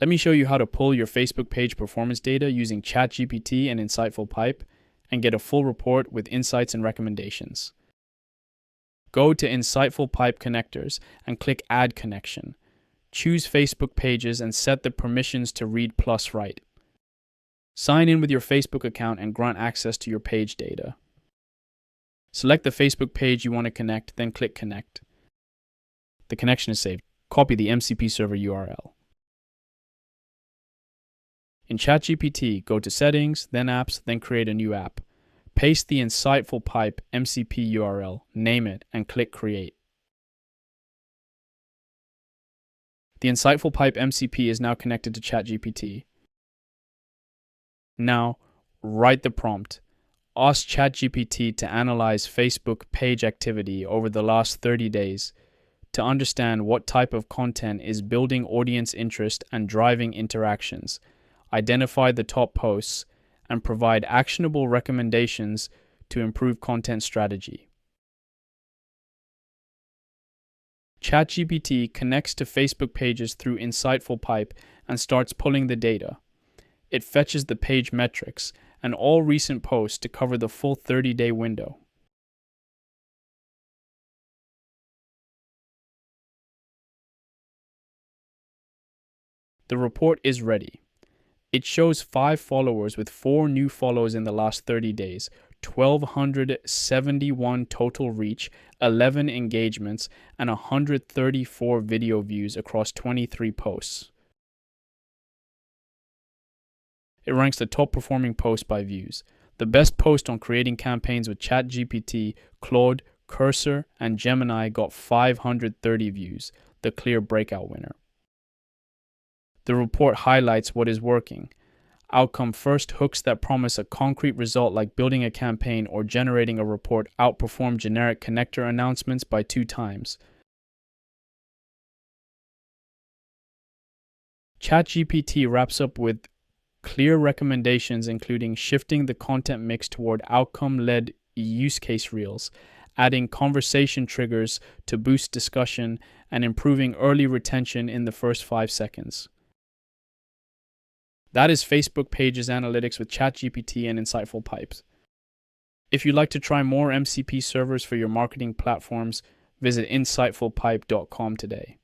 Let me show you how to pull your Facebook page performance data using ChatGPT and InsightfulPipe and get a full report with insights and recommendations. Go to InsightfulPipe connectors and click Add Connection. Choose Facebook pages and set the permissions to read plus write. Sign in with your Facebook account and grant access to your page data. Select the Facebook page you want to connect, then click Connect. The connection is saved. Copy the MCP server URL. In ChatGPT, go to Settings, then Apps, then create a new app. Paste the InsightfulPipe MCP URL, name it, and click Create. The InsightfulPipe MCP is now connected to ChatGPT. Now, write the prompt. Ask ChatGPT to analyze Facebook page activity over the last 30 days to understand what type of content is building audience interest and driving interactions, identify the top posts, and provide actionable recommendations to improve content strategy. ChatGPT connects to Facebook pages through InsightfulPipe and starts pulling the data. It fetches the page metrics and all recent posts to cover the full 30-day window. The report is ready. It shows 5 followers with 4 new follows in the last 30 days, 1,271 total reach, 11 engagements, and 134 video views across 23 posts. It ranks the top performing post by views. The best post on creating campaigns with ChatGPT, Claude, Cursor, and Gemini got 530 views, the clear breakout winner. The report highlights what is working. Outcome first hooks that promise a concrete result like building a campaign or generating a report outperform generic connector announcements by 2 times. ChatGPT wraps up with clear recommendations including shifting the content mix toward outcome-led use case reels, adding conversation triggers to boost discussion, and improving early retention in the first 5 seconds. That is Facebook Pages Analytics with ChatGPT and InsightfulPipe. If you'd like to try more MCP servers for your marketing platforms, visit InsightfulPipe.com today.